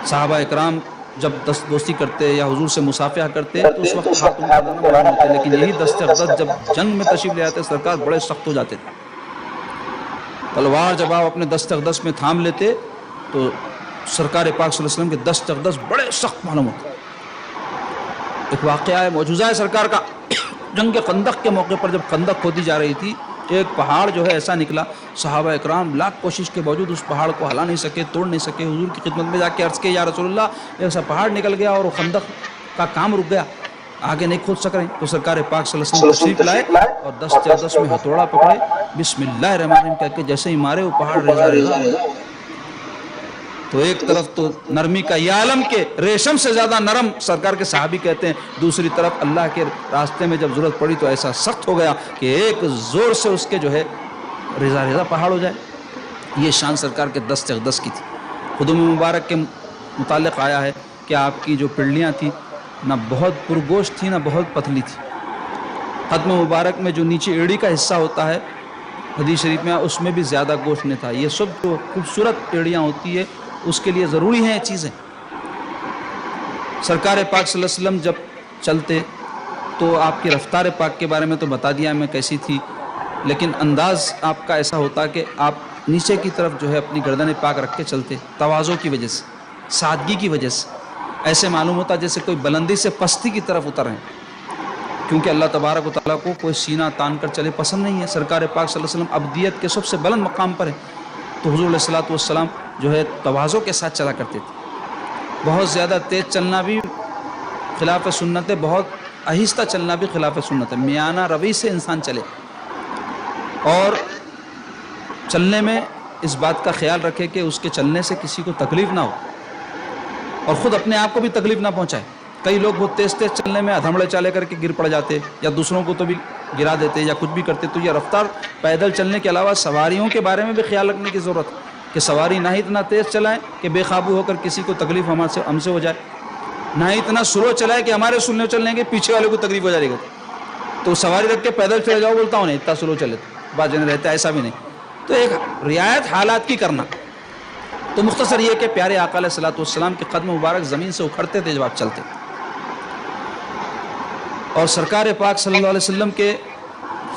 Speaker 1: صحابہ اکرام جب دست دوستی کرتے یا حضور سے مصافحہ کرتے تو اس وقت ہاتھوں کا دانا معلوم ہوتے، لیکن یہی دست اقدس جب جنگ میں تشریف لے آتے سرکار بڑے سخت ہو جاتے تھے. تلوار جب آپ اپنے دست اقدس میں تھام لیتے تو سرکار پاک صلی اللہ علیہ وسلم کے دست اقدس بڑے سخت معلوم ہوتے. ایک واقعہ ہے، معجزہ ہے سرکار کا. جنگ خندق کے موقع پر جب خندق کھودی جا رہی تھی، ایک پہاڑ جو ہے ایسا نکلا، صحابہ اکرام لاکھ کوشش کے باوجود اس پہاڑ کو ہلا نہیں سکے، توڑ نہیں سکے. حضور کی خدمت میں جا کے عرض کیا یا رسول اللہ، ایسا پہاڑ نکل گیا اور وہ خندق کا کام رک گیا، آگے نہیں کھود سک رہے. تو سرکار پاک صلی اللہ علیہ وسلم تشریف لائے اور دست اقدس میں ہتھوڑا پکڑے، بسم اللہ الرحمن الرحیم کہہ کے جیسے ہی مارے وہ پہاڑ ریزہ ریزہ. تو ایک طرف تو نرمی کا یہ عالم کے ریشم سے زیادہ نرم سرکار کے صحابی کہتے ہیں، دوسری طرف اللہ کے راستے میں جب ضرورت پڑی تو ایسا سخت ہو گیا کہ ایک زور سے اس کے جو ہے ریزہ ریزہ پہاڑ ہو جائے. یہ شان سرکار کے دست اقدس کی تھی. خدوم مبارک کے متعلق آیا ہے کہ آپ کی جو پنڈلیاں تھیں نہ بہت پرگوشت تھی نہ بہت پتلی تھی. قدم مبارک میں جو نیچے ایڑی کا حصہ ہوتا ہے حدیث شریف میں، اس میں بھی زیادہ گوشت نہیں تھا. یہ سب جو خوبصورت ایڑیاں ہوتی ہے اس کے لیے ضروری ہیں یہ چیزیں. سرکار پاک صلی اللہ علیہ وسلم جب چلتے تو آپ کی رفتار پاک کے بارے میں تو بتا دیا میں کیسی تھی، لیکن انداز آپ کا ایسا ہوتا کہ آپ نیچے کی طرف جو ہے اپنی گردن پاک رکھ کے چلتے، تواضع کی وجہ سے، سادگی کی وجہ سے. ایسے معلوم ہوتا جیسے کوئی بلندی سے پستی کی طرف اتر رہے ہیں، کیونکہ اللہ تبارک و تعالیٰ کو کوئی سینہ تان کر چلے پسند نہیں ہے. سرکار پاک صلی اللہ علیہ وسلم ابدیت کے سب سے بلند مقام پر ہیں، تو حضور علیہ الصلوۃ والسلام جو ہے تواضع کے ساتھ چلا کرتے تھے. بہت زیادہ تیز چلنا بھی خلاف سنت ہے، بہت آہستہ چلنا بھی خلاف سنت ہے. میانہ روی سے انسان چلے اور چلنے میں اس بات کا خیال رکھے کہ اس کے چلنے سے کسی کو تکلیف نہ ہو اور خود اپنے آپ کو بھی تکلیف نہ پہنچائے. کئی لوگ بہت تیز تیز چلنے میں ادھمڑے چالے کر کے گر پڑ جاتے یا دوسروں کو تو بھی گرا دیتے یا کچھ بھی کرتے. تو یہ رفتار پیدل چلنے کے علاوہ سواریوں کے بارے میں بھی خیال رکھنے کی ضرورت ہے کہ سواری نہ ہی اتنا تیز چلائیں کہ بے قابو ہو کر کسی کو تکلیف ہم سے ہو جائے، نہ ہی اتنا سلو چلائے کہ ہمارے سننے چلنے کے پیچھے والے کو تکلیف ہو جائے گا. تو سواری رکھ کے پیدل چلے جاؤ بولتا ہوں نہیں اتنا سلو چلے، بعض جن رہتا ہے ایسا بھی نہیں. تو ایک رعایت حالات کی کرنا. تو مختصر یہ کہ پیارے آقا علیہ الصلوۃ والسلام کے قدم مبارک زمین سے اکھڑتے تھے جب آپ چلتے. اور سرکار پاک صلی اللہ علیہ وسلم کے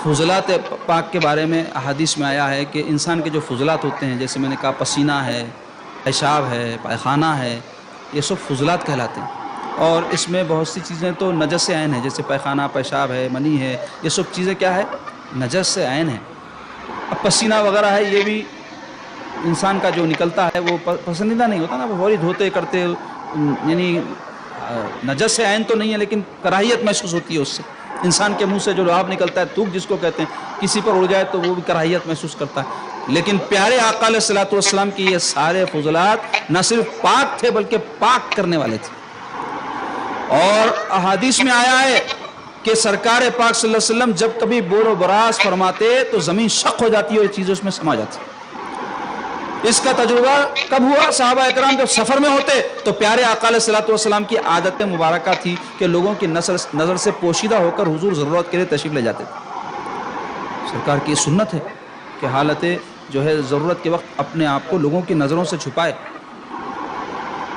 Speaker 1: فضلات پاک کے بارے میں احادیث میں آیا ہے کہ انسان کے جو فضلات ہوتے ہیں، جیسے میں نے کہا پسینہ ہے، پیشاب ہے، پائخانہ ہے، یہ سب فضلات کہلاتے ہیں. اور اس میں بہت سی چیزیں تو نجس عین ہیں، جیسے پائخانہ، پیشاب ہے، منی ہے، یہ سب چیزیں کیا ہے؟ نجس عین ہے. اب پسینہ وغیرہ ہے، یہ بھی انسان کا جو نکلتا ہے وہ پسندیدہ نہیں ہوتا نا، وہ فوری دھوتے کرتے، یعنی نجس عین تو نہیں ہے لیکن کراہیت محسوس ہوتی ہے اس سے. انسان کے منہ سے جو لعاب نکلتا ہے، تھوک جس کو کہتے ہیں، کسی پر اڑ جائے تو وہ بھی کراہیت محسوس کرتا ہے. لیکن پیارے آقا علیہ الصلوۃ والسلام کی یہ سارے فضلات نہ صرف پاک تھے بلکہ پاک کرنے والے تھے. اور احادیث میں آیا ہے کہ سرکار پاک صلی اللہ علیہ وسلم جب کبھی بول و براز فرماتے تو زمین شق ہو جاتی ہے اور یہ چیزیں اس میں سما جاتی. اس کا تجربہ کب ہوا؟ صحابہ اکرام جب سفر میں ہوتے تو پیارے آقا علیہ الصلوۃ والسلام کی عادت مبارکہ تھی کہ لوگوں کی نظر سے پوشیدہ ہو کر حضور ضرورت کے لیے تشریف لے جاتے تھے. سرکار کی سنت ہے کہ حالت جو ہے ضرورت کے وقت اپنے آپ کو لوگوں کی نظروں سے چھپائے.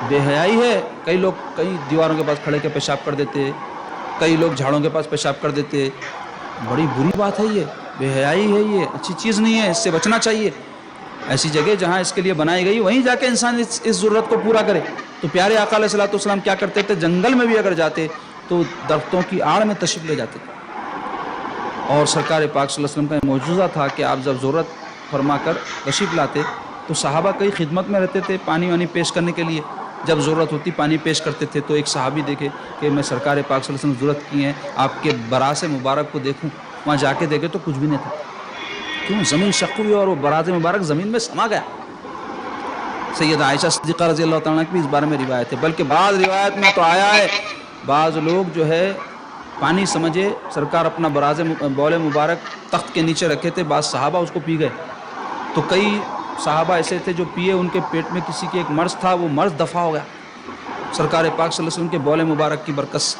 Speaker 1: بے حیائی ہے، کئی لوگ کئی دیواروں کے پاس کھڑے کے پیشاب کر دیتے، کئی لوگ جھاڑوں کے پاس پیشاب کر دیتے. بڑی بری بات ہے، یہ بے حیائی ہے، یہ اچھی چیز نہیں ہے، اس سے بچنا چاہیے. ایسی جگہ جہاں اس کے لیے بنائی گئی وہیں جا کے انسان اس ضرورت کو پورا کرے. تو پیارے آقا علیہ الصلوۃ والسلام کیا کرتے تھے؟ جنگل میں بھی اگر جاتے تو درختوں کی آڑ میں تشریف لے جاتے. اور سرکار پاک صلی اللہ علیہ وسلم کا معجزہ تھا کہ آپ جب ضرورت فرما کر تشریف لاتے تو صحابہ کئی خدمت میں رہتے تھے پانی وانی پیش کرنے کے لیے. جب ضرورت ہوتی پانی پیش کرتے تھے. تو ایک صحابی دیکھے کہ میں سرکار پاک صلی اللہ علیہ وسلم ضرورت کی ہیں آپ کے براز مبارک کو دیکھوں. وہاں جا کے دیکھے تو کچھ بھی نہیں تھا. کیوں؟ زمین شق ہوئی اور وہ براز مبارک زمین میں سما گیا. سیدہ عائشہ صدیقہ رضی اللہ تعالیٰ کی بھی اس بارے میں روایت ہے. بلکہ بعض روایت میں تو آیا ہے بعض لوگ جو ہے پانی سمجھے سرکار اپنا براز بول مبارک تخت کے نیچے رکھے تھے، بعض صحابہ اس کو پی گئے. تو کئی صحابہ ایسے تھے جو پیے، ان کے پیٹ میں کسی کے ایک مرض تھا، وہ مرض دفع ہو گیا سرکار پاک صلی اللہ علیہ وسلم کے بول مبارک کی برکت سے.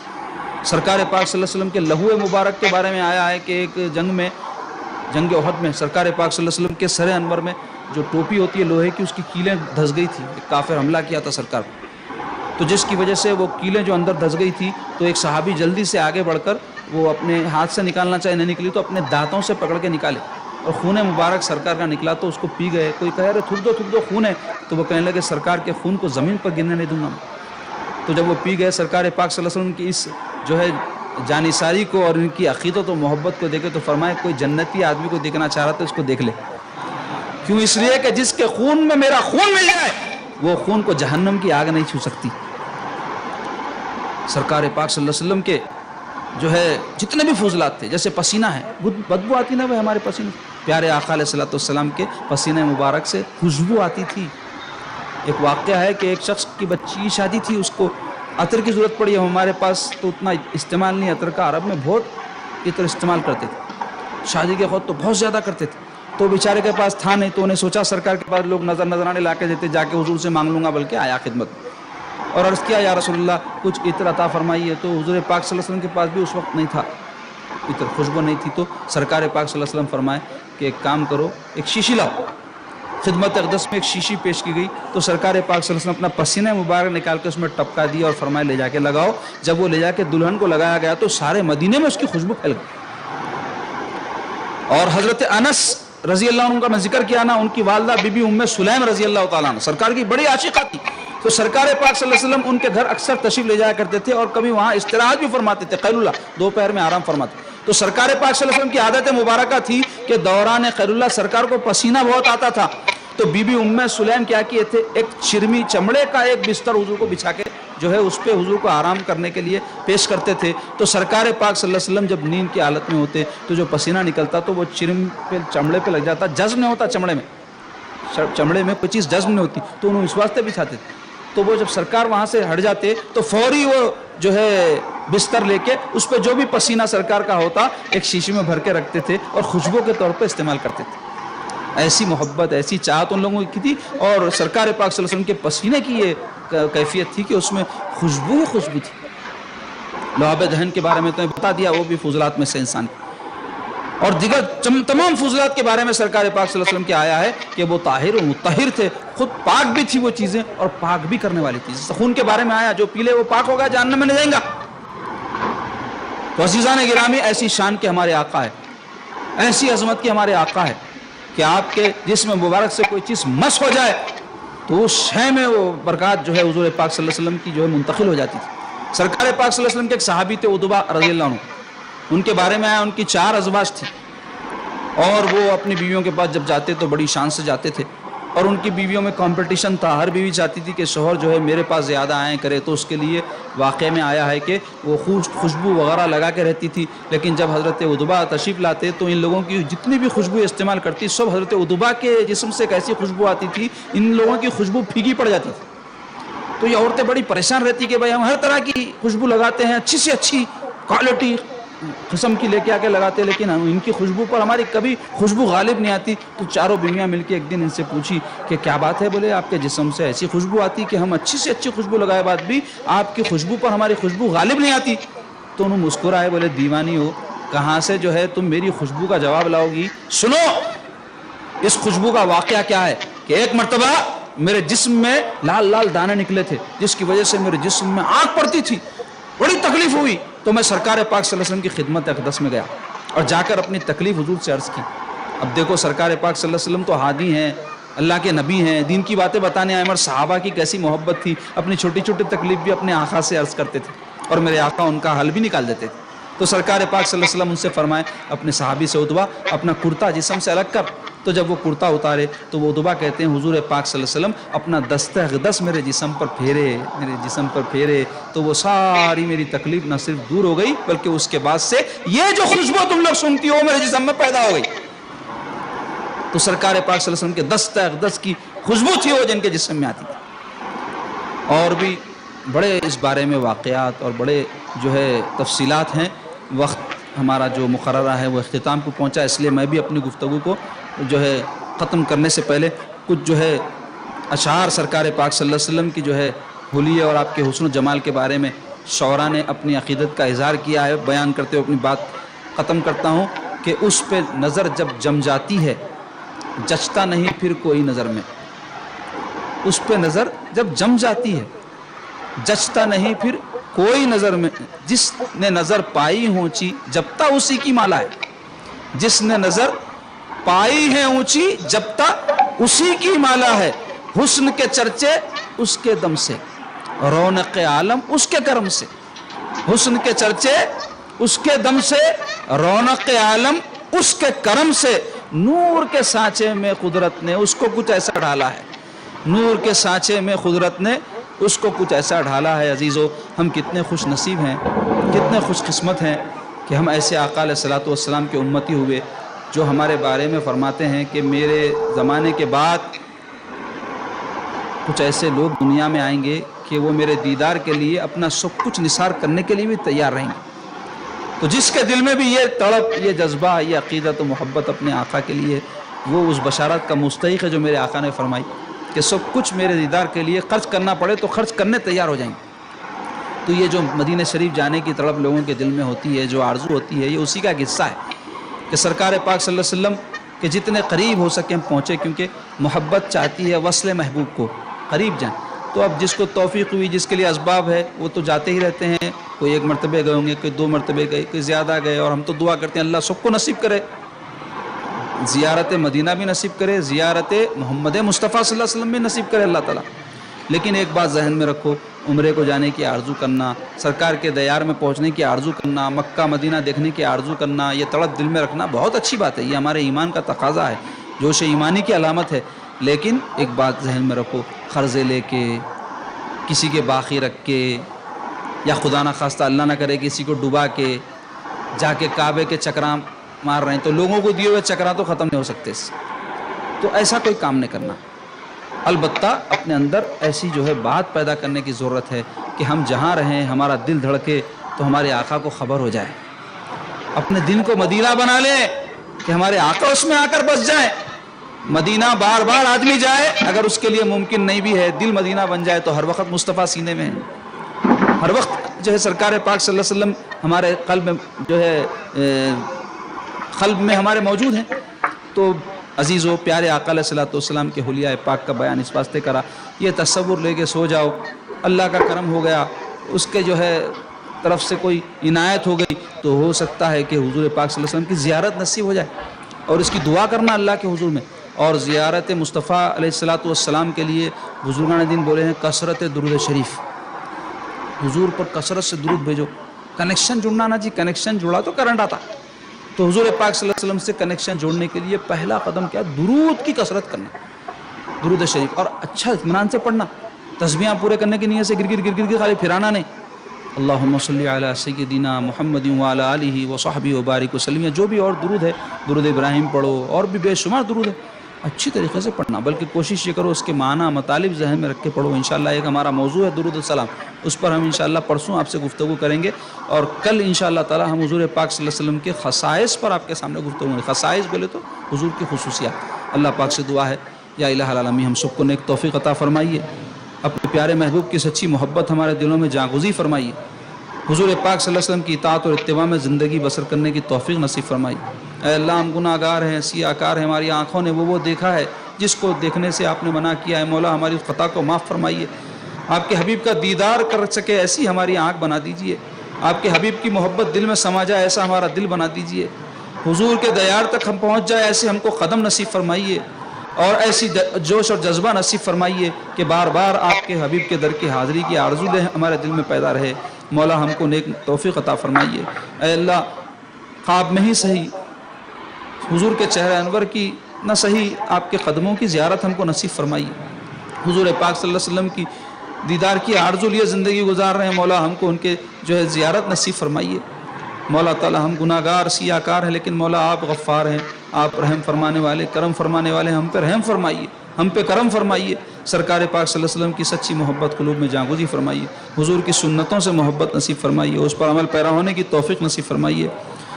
Speaker 1: سرکار پاک صلی اللہ علیہ وسلم کے لہو مبارک کے بارے میں آیا ہے کہ ایک جنگ احد میں سرکار پاک صلی اللہ علیہ وسلم کے سر انور میں جو ٹوپی ہوتی ہے لوہے کی، اس کی کیلیں دھس گئی تھی. ایک کافر حملہ کیا تھا سرکار. تو جس کی وجہ سے وہ کیلیں جو اندر دھس گئی تھی تو ایک صحابی جلدی سے آگے بڑھ کر وہ اپنے ہاتھ سے نکالنا چاہے نہیں نکلی تو اپنے دانتوں سے پکڑ کے نکالے اور خون مبارک سرکار کا نکلا تو اس کو پی گئے. کوئی کہہ رہے تھک دو خون ہے, تو وہ کہنے لگے سرکار کے خون کو زمین پر گرنے نہیں دوں گا. تو جب وہ پی گئے سرکار پاک صلی اللہ علیہ وسلم کی اس جو ہے جانثاری کو اور ان کی عقیدت و محبت کو دیکھے تو فرمائے کوئی جنتی آدمی کو دیکھنا چاہ رہا تھا اس کو دیکھ لے. کیوں؟ اس لیے کہ جس کے خون میں میرا خون مل جائے وہ خون کو جہنم کی آگ نہیں چھو سکتی. سرکار پاک صلی اللہ علیہ وسلم کے جو ہے جتنے بھی فضلات تھے, جیسے پسینہ ہے, بدبو آتی نا وہ ہمارے پسینے, پیارے آقا علیہ الصلوۃ والسلام کے پسینے مبارک سے خوشبو آتی تھی. ایک واقعہ ہے کہ ایک شخص کی بچی کی شادی تھی, اس کو عطر کی ضرورت پڑی. ہمارے پاس تو اتنا استعمال نہیں عطر کا, عرب میں بہت عطر استعمال کرتے تھے, شادی کے خود تو بہت زیادہ کرتے تھے. تو بیچارے کے پاس تھا نہیں, تو انہیں سوچا سرکار کے پاس لوگ نظرانے لا کے دیتے, جا کے حضور سے مانگ لوں گا, بلکہ آیا خدمت اور عرض کیا یا رسول اللہ کچھ عطر عطا فرمائیے. تو حضور پاک صلی اللہ علیہ وسلم کے پاس بھی اس وقت نہیں تھا عطر, خوشبو نہیں تھی. تو سرکار پاک صلی اللہ علیہ وسلم فرمائے کہ ایک کام کرو, ایک شیشی لاؤ. خدمت اقدس میں ایک شیشی پیش کی گئی تو سرکار پاک صلی اللہ علیہ وسلم اپنا پسینہ مبارک نکال کے اس میں ٹپکا دیا اور فرمائے لے جا کے لگاؤ. جب وہ لے جا کے دلہن کو لگایا گیا تو سارے مدینے میں اس کی خوشبو پھیل گئی. اور حضرت انس رضی اللہ عنہ کا میں ذکر کیا نا, ان کی والدہ بی بی ام سلیم رضی اللہ تعالیٰ عنہ سرکار کی بڑی عاشقہ تھی. تو سرکار پاک صلی اللہ علیہ وسلم ان کے گھر اکثر تشریف لے جایا کرتے تھے اور کبھی وہاں استراحت بھی فرماتے تھے, قیلولہ دوپہر میں آرام فرماتے. تو سرکار پاک صلی اللہ علیہ وسلم کی عادت مبارکہ تھی کہ دوران قیلولہ سرکار کو پسینہ بہت آتا تھا. تو بی بی ام سلیم کیا کیے تھے, ایک چرمی چمڑے کا ایک بستر حضور کو بچھا کے جو ہے اس پہ حضور کو آرام کرنے کے لیے پیش کرتے تھے. تو سرکار پاک صلی اللہ علیہ وسلم جب نیند کی حالت میں ہوتے تو جو پسینہ نکلتا تو وہ چرم پہ چمڑے پہ لگ جاتا, جذب نہیں ہوتا چمڑے میں کوئی چیز جذب نہیں ہوتی, تو انہوں اس واسطے بچھاتے تھے. تو وہ جب سرکار وہاں سے ہٹ جاتے تو فوری وہ جو ہے بستر لے کے اس پہ جو بھی پسینہ سرکار کا ہوتا ایک شیشی میں بھر کے رکھتے تھے اور خوشبو کے طور پہ استعمال کرتے تھے. ایسی محبت ایسی چاہت ان لوگوں کی تھی. اور سرکار پاک صلی اللہ علیہ وسلم کے پسینے کی یہ کیفیت تھی کہ اس میں خوشبو ہی خوشبو تھی. لعاب دہن کے بارے میں تو بتا دیا, وہ بھی فضلات میں سے انسان, اور دیگر تمام فضلات کے بارے میں سرکار پاک صلی اللہ علیہ وسلم کے آیا ہے کہ وہ طاہر و مطہر تھے, خود پاک بھی تھی وہ چیزیں اور پاک بھی کرنے والی تھی. خون کے بارے میں آیا جو پی لے وہ پاک ہوگا, جہنم میں نہیں جائیں گا. تو عزیزان گرامی, ایسی شان کے ہمارے آقا ہے, ایسی عظمت کے ہمارے آقا ہے کہ آپ کے جسم مبارک سے کوئی چیز مس ہو جائے تو اس شے میں وہ برکات جو ہے حضور پاک صلی اللہ علیہ وسلم کی جو ہے منتقل ہو جاتی تھی. سرکار پاک صلی اللہ علیہ وسلم کے ایک صحابی تھے عتبہ رضی اللہ عنہ, ان کے بارے میں آیا ان کی 4 ازواج تھی اور وہ اپنی بیویوں کے پاس جب جاتے تو بڑی شان سے جاتے تھے اور ان کی بیویوں میں کمپٹیشن تھا. ہر بیوی چاہتی تھی کہ شوہر جو ہے میرے پاس زیادہ آئیں کرے, تو اس کے لیے واقعے میں آیا ہے کہ وہ خوشبو وغیرہ لگا کے رہتی تھی. لیکن جب حضرت عتبہ تشریف لاتے تو ان لوگوں کی جتنی بھی خوشبو استعمال کرتی سب حضرت عتبہ کے جسم سے ایک ایسی خوشبو آتی تھی, ان لوگوں کی خوشبو پھیکی پڑ جاتی تھی. تو یہ عورتیں بڑی پریشان رہتی کہ بھائی ہم ہر طرح کی خوشبو لگاتے ہیں, اچھی سے اچھی کوالٹی قسم کی لے کے آ کے لگاتے, لیکن ان کی خوشبو پر ہماری کبھی خوشبو غالب نہیں آتی. تو چاروں بیویاں مل کے ایک دن ان سے پوچھی کہ کیا بات ہے, بولے آپ کے جسم سے ایسی خوشبو آتی کہ ہم اچھی سے اچھی خوشبو لگائے بعد بھی آپ کی خوشبو پر ہماری خوشبو غالب نہیں آتی. تو انہوں مسکرائے, بولے دیوانی ہو, کہاں سے جو ہے تم میری خوشبو کا جواب لاؤ گی. سنو اس خوشبو کا واقعہ کیا ہے کہ ایک مرتبہ میرے جسم میں لال لال دانے نکلے تھے جس کی وجہ سے میرے جسم میں آگ پڑتی تھی, بڑی تکلیف ہوئی. تو میں سرکار پاک صلی اللہ علیہ وسلم کی خدمت اقدس میں گیا اور جا کر اپنی تکلیف حضور سے عرض کی. اب دیکھو سرکار پاک صلی اللہ علیہ وسلم تو ہادی ہیں, اللہ کے نبی ہیں, دین کی باتیں بتانے آئے, مگر صحابہ کی کیسی محبت تھی, اپنی چھوٹی چھوٹی تکلیف بھی اپنے آقا سے عرض کرتے تھے اور میرے آقا ان کا حل بھی نکال دیتے تھے. تو سرکار پاک صلی اللہ علیہ وسلم ان سے فرمائے اپنے صحابی سے عتبہ اپنا کرتا جسم سے الگ کر. تو جب وہ کرتا اتارے تو وہ عتبہ کہتے ہیں حضور پاک صلی اللہ علیہ وسلم اپنا دست اقدس میرے جسم پر پھیرے, تو وہ ساری میری تکلیف نہ صرف دور ہو گئی بلکہ اس کے بعد سے یہ جو خوشبو تم لوگ سنتی ہو میرے جسم میں پیدا ہو گئی. تو سرکار پاک صلی اللہ علیہ وسلم کے دست اقدس کی خوشبو تھی وہ جن کے جسم میں آتی تھی. اور بھی بڑے اس بارے میں واقعات اور بڑے جو ہے تفصیلات ہیں. وقت ہمارا جو مقررہ ہے وہ اختتام کو پہنچا, اس لیے میں بھی اپنی گفتگو کو جو ہے ختم کرنے سے پہلے کچھ جو ہے اشعار سرکار پاک صلی اللہ علیہ وسلم کی جو ہے حلیے اور آپ کے حسن و جمال کے بارے میں شعراء نے اپنی عقیدت کا اظہار کیا ہے, بیان کرتے ہوئے اپنی بات ختم کرتا ہوں کہ اس پہ نظر جب جم جاتی ہے جچتا نہیں پھر کوئی نظر میں. اس پہ نظر جب جم جاتی ہے جچتا نہیں پھر کوئی نظر میں، جس نے نظر پائی اونچی جبتا اسی کی مالا ہے، جس نے نظر پائی ہے اونچی جبتا اسی کی مالا ہے، حسن کے چرچے اس کے دم سے، رونق عالم اس کے کرم سے، حسن کے چرچے اس کے دم سے، رونق عالم اس کے کرم سے، نور کے سانچے میں قدرت نے اس کو کچھ ایسا ڈالا ہے، نور کے سانچے میں قدرت نے اس کو کچھ ایسا ڈھالا ہے۔ عزیزو، ہم کتنے خوش نصیب ہیں، کتنے خوش قسمت ہیں کہ ہم ایسے آقا علیہ الصلوۃ والسلام کے امتی ہوئے جو ہمارے بارے میں فرماتے ہیں کہ میرے زمانے کے بعد کچھ ایسے لوگ دنیا میں آئیں گے کہ وہ میرے دیدار کے لیے اپنا سب کچھ نثار کرنے کے لیے بھی تیار رہیں گے۔ تو جس کے دل میں بھی یہ تڑپ، یہ جذبہ، یہ عقیدت و محبت اپنے آقا کے لیے، وہ اس بشارت کا مستحق ہے جو میرے آقا نے فرمائی کہ سب کچھ میرے دیدار کے لیے خرچ کرنا پڑے تو خرچ کرنے تیار ہو جائیں گے۔ تو یہ جو مدینہ شریف جانے کی تڑپ لوگوں کے دل میں ہوتی ہے، جو آرزو ہوتی ہے، یہ اسی کا حصہ ہے کہ سرکار پاک صلی اللہ علیہ وسلم کے جتنے قریب ہو سکیں پہنچے، کیونکہ محبت چاہتی ہے وصل محبوب کو قریب جائیں۔ تو اب جس کو توفیق ہوئی، جس کے لیے اسباب ہے، وہ تو جاتے ہی رہتے ہیں، کوئی ایک مرتبہ گئے ہوں گے، کوئی 2 مرتبہ گئے، کوئی زیادہ گئے، اور ہم تو دعا کرتے ہیں اللہ سب کو نصیب کرے، زیارت مدینہ بھی نصیب کرے، زیارت محمد مصطفیٰ صلی اللہ علیہ وسلم بھی نصیب کرے اللہ تعالیٰ۔ لیکن ایک بات ذہن میں رکھو، عمرے کو جانے کی آرزو کرنا، سرکار کے دیار میں پہنچنے کی آرزو کرنا، مکہ مدینہ دیکھنے کی آرزو کرنا، یہ تڑپ دل میں رکھنا بہت اچھی بات ہے، یہ ہمارے ایمان کا تقاضا ہے، جوش ایمانی کی علامت ہے۔ لیکن ایک بات ذہن میں رکھو، قرضے لے کے، کسی کے باقی رکھ کے، یا خدا نہ خواستہ اللہ نہ کرے کسی کو ڈبا کے جا کے کعبے کے چکراں مار رہے ہیں، تو لوگوں کو دیے ہوئے چکراں تو ختم نہیں ہو سکتے اس سے، تو ایسا کوئی کام نہیں کرنا۔ البتہ اپنے اندر ایسی جو ہے بات پیدا کرنے کی ضرورت ہے کہ ہم جہاں رہیں ہمارا دل دھڑکے تو ہمارے آقا کو خبر ہو جائے، اپنے دل کو مدینہ بنا لیں کہ ہمارے آقا اس میں آ کر بس جائیں۔ مدینہ بار بار آدمی جائے، اگر اس کے لیے ممکن نہیں بھی ہے، دل مدینہ بن جائے تو ہر وقت مصطفیٰ سینے میں ہے، ہر وقت جو ہے سرکار پاک صلی اللہ علیہ وسلم ہمارے قلب میں جو ہے قلب میں ہمارے موجود ہیں۔ تو عزیزو، پیارے آقا علیہ الصلوۃ والسلام کے حلیہ پاک کا بیان اس واسطے کرا، یہ تصور لے کے سو جاؤ، اللہ کا کرم ہو گیا، اس کے جو ہے طرف سے کوئی عنایت ہو گئی تو ہو سکتا ہے کہ حضور پاک صلی اللہ علیہ وسلم کی زیارت نصیب ہو جائے، اور اس کی دعا کرنا اللہ کے حضور میں، اور زیارت مصطفیٰ علیہ الصلوۃ والسلام کے لیے بزرگان دین بولے ہیں کثرت درود شریف، حضور پر کثرت سے درود بھیجو۔ کنیکشن جڑنا نا جی، کنیکشن جڑا تو کرنٹ آتا، تو حضور پاک صلی اللہ علیہ وسلم سے کنیکشن جوڑنے کے لیے پہلا قدم کیا؟ درود کی کثرت کرنا، درود شریف، اور اچھا اطمینان سے پڑھنا، تسبیحاں پورے کرنے کی نیت سے گر گر خالی پھرانا نہیں۔ اللہم صلی علی سیدنا محمد وعلی آلہ وصحبہ وبارک وسلم، جو بھی اور درود ہے، درود ابراہیم پڑھو، اور بھی بے شمار درود ہے، اچھی طریقے سے پڑھنا، بلکہ کوشش یہ کرو اس کے معنی مطالب ذہن میں رکھ کے پڑھو۔ انشاءاللہ ایک ہمارا موضوع ہے درود السلام، اس پر ہم انشاءاللہ پرسوں آپ سے گفتگو کریں گے، اور کل انشاءاللہ تعالی ہم حضور پاک صلی اللہ علیہ وسلم کے خصائص پر آپ کے سامنے گفتگو کریں گے۔ خصائص بولے تو حضور کی خصوصیات۔ اللہ پاک سے دعا ہے یا الہ العالمین ہم سب کو نیک توفیق عطا فرمائیے، اپنے پیارے محبوب کی سچی محبت ہمارے دلوں میں جاگزی فرمائیے، حضور پاک صلی اللہ علیہ وسلم کی اطاعت اور اتباع میں زندگی بسر کرنے کی توفیق نصیب فرمائی۔ اے اللہ، ہم گناہ گار ہیں، سیاہ کار ہیں، ہماری آنکھوں نے وہ دیکھا ہے جس کو دیکھنے سے آپ نے منع کیا ہے، مولا ہماری خطا کو معاف فرمائیے، آپ کے حبیب کا دیدار کر سکے ایسی ہماری آنکھ بنا دیجئے، آپ کے حبیب کی محبت دل میں سما جائے ایسا ہمارا دل بنا دیجئے، حضور کے دیار تک ہم پہنچ جائے ایسے ہم کو قدم نصیب فرمائیے، اور ایسی جوش اور جذبہ نصیب فرمائیے کہ بار بار آپ کے حبیب کے در کی حاضری کی آرزو ہمارے دل میں پیدا رہے۔ مولا ہم کو نیک توفیق عطا فرمائیے۔ اے اللہ، خواب میں ہی صحیح حضور کے چہرہ انور کی نہ صحیح آپ کے قدموں کی زیارت ہم کو نصیب فرمائیے۔ حضور پاک صلی اللہ علیہ وسلم کی دیدار کی آرزو لیے زندگی گزار رہے ہیں، مولا ہم کو ان کے جو ہے زیارت نصیب فرمائیے۔ مولا تعالی ہم گناہ گار سیاہ کار ہیں، لیکن مولا آپ غفار ہیں، آپ رحم فرمانے والے، کرم فرمانے والے، ہم پہ رحم فرمائیے، ہم پہ کرم فرمائیے۔ سرکار پاک صلی اللہ علیہ وسلم کی سچی محبت قلوب میں جاگزی فرمائیے، حضور کی سنتوں سے محبت نصیب فرمائیے، اس پر عمل پیرا ہونے کی توفیق نصیب فرمائیے۔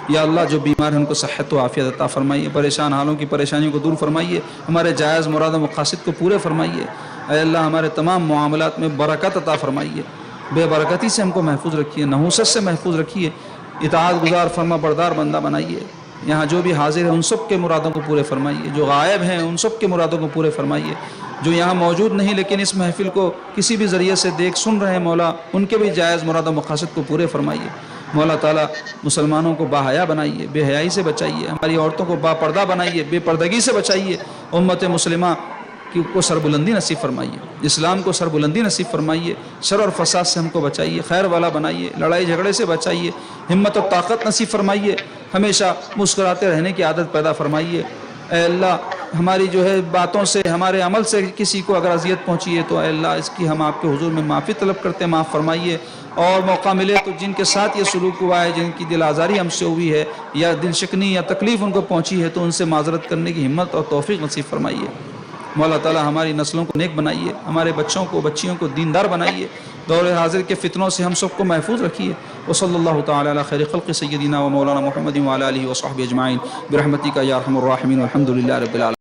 Speaker 1: یا اللہ، جو بیمار ہیں ان کو صحت و عافیت عطا فرمائیے، پریشان حالوں کی پریشانیوں کو دور فرمائیے، ہمارے جائز مراد و مقاصد کو پورے فرمائیے۔ اے اللہ، ہمارے تمام معاملات میں برکت عطا فرمائیے، بے برکتی سے ہم کو محفوظ رکھیے، نحوست سے محفوظ رکھیے، اطاعت گزار فرما بردار بندہ بنائیے۔ یہاں جو بھی حاضر ہیں ان سب کے مرادوں کو پورے فرمائیے، جو غائب ہیں ان سب کے مرادوں کو پورے فرمائیے۔ جو یہاں موجود نہیں لیکن اس محفل کو کسی بھی ذریعے سے دیکھ سن رہے ہیں مولا، ان کے بھی جائز مراد و مقاصد کو پورے فرمائیے مولا تعالیٰ۔ مسلمانوں کو باحیا بنائیے، بے حیائی سے بچائیے، ہماری عورتوں کو با پردہ بنائیے، بے پردگی سے بچائیے، امت مسلمہ کو سربلندی نصیب فرمائیے، اسلام کو سربلندی نصیب فرمائیے، شر اور فساد سے ہم کو بچائیے، خیر والا بنائیے، لڑائی جھگڑے سے بچائیے، ہمت و طاقت نصیب فرمائیے، ہمیشہ مسکراتے رہنے کی عادت پیدا فرمائیے۔ اے اللہ ہماری جو ہے باتوں سے، ہمارے عمل سے کسی کو اگر اذیت پہنچی ہے تو اے اللہ اس کی ہم آپ کے حضور میں معافی طلب کرتے ہیں، معاف فرمائیے۔ اور موقع ملے تو جن کے ساتھ یہ سلوک ہوا ہے، جن کی دل آزاری ہم سے ہوئی ہے یا دل شکنی یا تکلیف ان کو پہنچی ہے، تو ان سے معذرت کرنے کی ہمت اور توفیق نصیب فرمائیے مولا تعالیٰ۔ ہماری نسلوں کو نیک بنائیے، ہمارے بچوں کو بچیوں کو دیندار بنائیے، دور حاضر کے فتنوں سے ہم سب کو محفوظ رکھیے۔ وصلی اللہ تعالی علی خیر خلق سیدنا و مولانا محمد وعلی آلہ وصحبہ اجمعین برحمتک یا ارحم الراحمین والحمد للہ رب العالمین۔